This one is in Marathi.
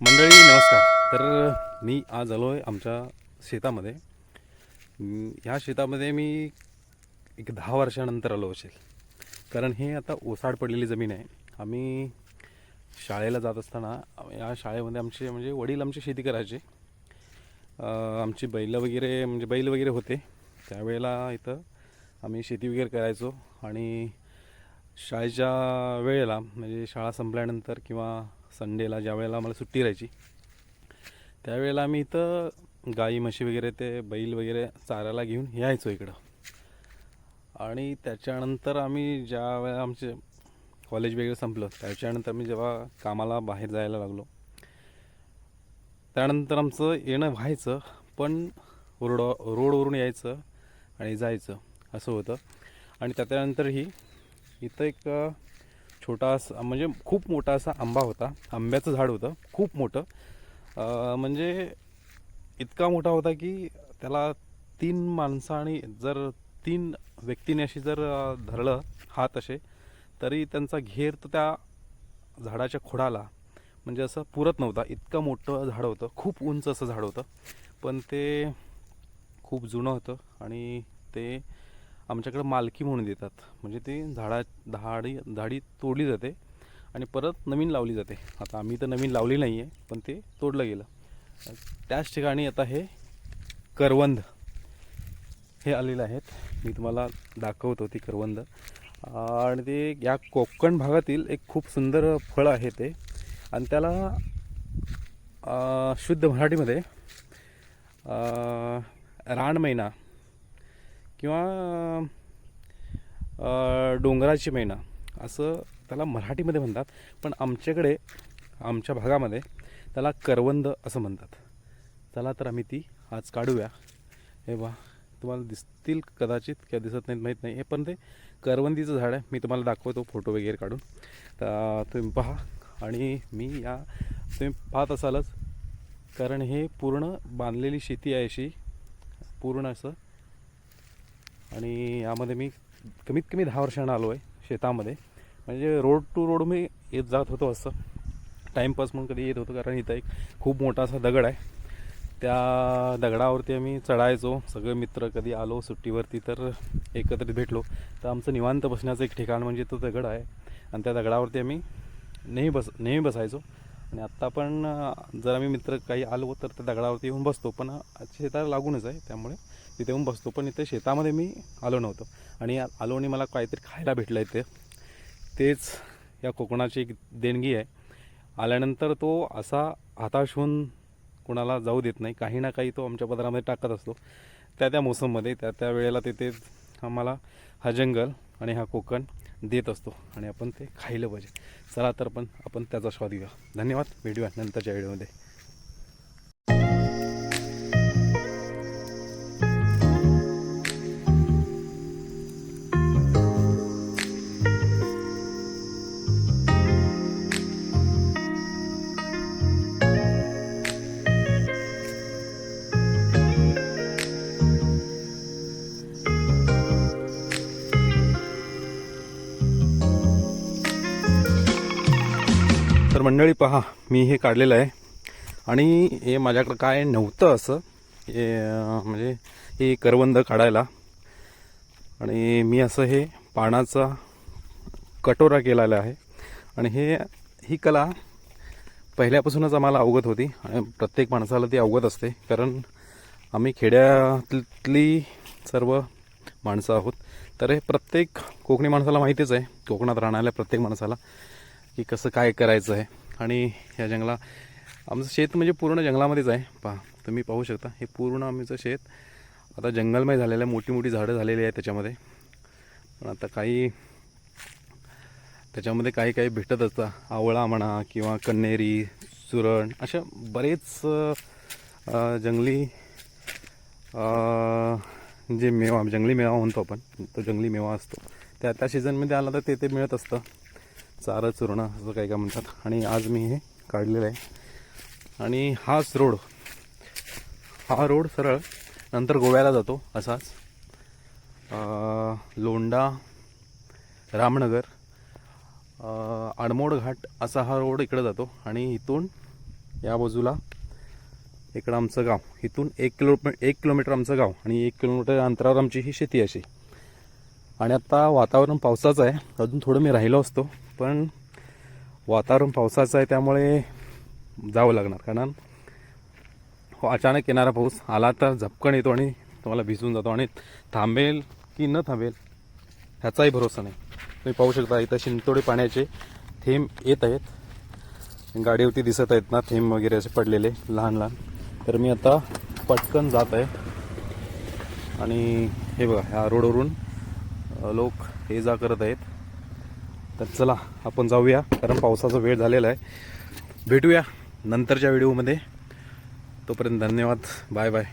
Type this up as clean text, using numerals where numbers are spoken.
मंडळी नमस्कार. तर मी आज आलो आहे आमच्या शेतामध्ये. ह्या शेतामध्ये मी एक 10 वर्षानंतर आलो असेल, कारण हे आता ओसाड पडलेली जमीन आहे. आम्ही शाळेला जात असताना या शाळेमध्ये आमचे म्हणजे वडील आमची शेती करायचे. आमची बैल वगैरे होते. त्यावेळेला इथं आम्ही शेती वगैरे करायचो. आणि शाळेच्या वेळेला म्हणजे शाळा संपल्यानंतर किंवा संडेला ज्या वेळेला आम्हाला सुट्टी राहायची त्यावेळेला आम्ही इथं गाई म्हशी वगैरे ते बैल वगैरे चारायला घेऊन यायचो इकडं. आणि त्याच्यानंतर आम्ही ज्या वेळेला आमचे कॉलेज वगैरे संपलं त्याच्यानंतर मी जेव्हा कामाला बाहेर जायला लागलो त्यानंतर आमचं येणं व्हायचं, पण रोडवरून यायचं आणि जायचं असं होतं. आणि त्याच्यानंतरही इथं एक छोटासा म्हणजे खूप मोठा असा आंबा होता. आंब्याचं झाड होतं खूप मोठं. म्हणजे इतका मोठा होता की त्याला 3 माणसांनी जर 3 व्यक्तीने अशी जर धरलं हात असे तरी त्यांचा घेर तर त्या झाडाच्या खोडाला म्हणजे असं पुरत नव्हता. इतकं मोठं झाड होतं, खूप उंच असं झाड होतं. पण ते खूप जुनं होतं आणि ते आमच्याकडं मालकी म्हणून देतात. म्हणजे ते झाडी तोडली जाते आणि परत नवीन लावली जाते. आता आम्ही तर नवीन लावली नाही आहे, पण ते तोडलं गेलं. त्याच ठिकाणी आता हे करवंद हे आलेले आहेत. मी तुम्हाला दाखवतो ती करवंद. आणि ते या कोकण भागातील एक खूप सुंदर फळ आहे ते. आणि त्याला शुद्ध मराठीमध्ये रानमैना किंवा डोंगराची मैना असं त्याला मराठीमध्ये म्हणतात. पण आमच्याकडे आमच्या भागामध्ये त्याला करवंद असं म्हणतात. चला तर आम्ही ती आज काढूया. हे बा तुम्हाला दिसतील कदाचित किंवा दिसत नाहीत माहीत नाही. हे पण ते करवंदीचं झाड आहे. मी तुम्हाला दाखवतो फोटो वगैरे काढून. तर तुम्ही पहा. आणि तुम्ही पाहत असालच, कारण हे पूर्ण बांधलेली शेती आहे अशी पूर्ण असं. आणि यामध्ये मी कमीत कमी 10 वर्षांना आलो आहे शेतामध्ये. म्हणजे रोड टू रोड मी येत जात होतो असं टाईमपास म्हणून कधी येत होतो. कारण इथं एक खूप मोठा असा दगड आहे. त्या दगडावरती आम्ही चढायचो सगळे मित्र. कधी आलो सुट्टीवरती तर एकत्रित भेटलो तर आमचं निवांत बसण्याचं एक ठिकाण म्हणजे तो दगड आहे. आणि त्या दगडावरती आम्ही नेहमी बसायचो. आणि आत्ता पण जर आम्ही मित्र काही आलो तर त्या दगडावरती येऊन बसतो. पण शेताला लागूनच आहे त्यामुळे तिथे येऊन बसतो. पण इथे शेतामध्ये मी आलो नव्हतो. आणि आलो आणि मला काहीतरी खायला भेटलं इथे. तेच या कोकणाची एक देणगी आहे. आल्यानंतर तो असा हताश होऊन कोणाला जाऊ देत नाही. काही ना काही तो आमच्या पदरामध्ये टाकत असतो. त्या मोसममध्ये त्या वेळेला तिथे आम्हाला हा जंगल आणि हा कोकण देत असतो आणि आपण ते खायला पाहिजे. चला तर आपण त्याचा स्वाद घेऊया. धन्यवाद. भेटूया नंतरच्या व्हिडिओमध्ये. तर मंडळी पहा, मी हे काढलेलं आहे. आणि हे माझ्याकडं काय नव्हतं असं म्हणजे हे करवंद काढायला. आणि मी असं हे पानाचा कटोरा केलेला आहे. आणि ही कला पहिल्यापासूनच आम्हाला अवगत होती आणि प्रत्येक माणसाला ती अवगत असते. कारण आम्ही खेड्यातली सर्व माणसं आहोत. तर हे प्रत्येक कोकणी माणसाला माहितीच आहे, कोकणात राहणाऱ्या प्रत्येक माणसाला, की कसं काय करायचं आहे. आणि ह्या आमचं शेत म्हणजे पूर्ण जंगलामध्येच आहे. तुम्ही पाहू शकता हे पूर्ण आमचं शेत आता जंगलमय झालेलं आहे. मोठी मोठी झाडं झालेली आहेत त्याच्यामध्ये. पण आता त्याच्यामध्ये काही भेटत असतं. आवळा म्हणा किंवा कन्हेरी, सुरण अशा बरेच जंगली जंगली मेवा म्हणतो आपण, तो जंगली मेवा असतो. त्या सीझनमध्ये आला तर ते मिळत असतं. चारं चुरणं असं काय म्हणतात. आणि आज मी हे काढलेलं आहे. आणि हा रोड सरळ नंतर गोव्याला जातो असाच. लोंढा, रामनगर, आडमोड घाट असा हा रोड इकडं जातो. आणि इथून या बाजूला इकडं आमचं गाव, इथून 1 किलोमीटर आमचं गाव आणि 1 किलोमीटर अंतरावर आमची ही शेती अशी. आणि आता वातावरण पावसाचं आहे, अजून थोडं मी राहिलो असतो, पण वातावरण पावसाचं आहे त्यामुळे जावं लागणार. कारण अचानक येणारा पाऊस आला तर झपकन येतो आणि तुम्हाला भिजून जातो आणि थांबेल की न थांबेल ह्याचाही भरोसा नाही. तुम्ही पाहू शकता इथं शिंतोडे पाण्याचे थेंब येत आहेत, गाडीवरती दिसत आहेत ना थेंब वगैरे असे पडलेले लहान लहान. तर मी आता पटकन जात आहे आणि हे बघा ह्या रोडवरून लोक ये जा करत आहेत. तर चला आपण जाऊया, कारण पावसाचा वेळ झालेला आहे. भेटूया नंतरच्या व्हिडिओमध्ये. तोपर्यंत धन्यवाद, बाय बाय.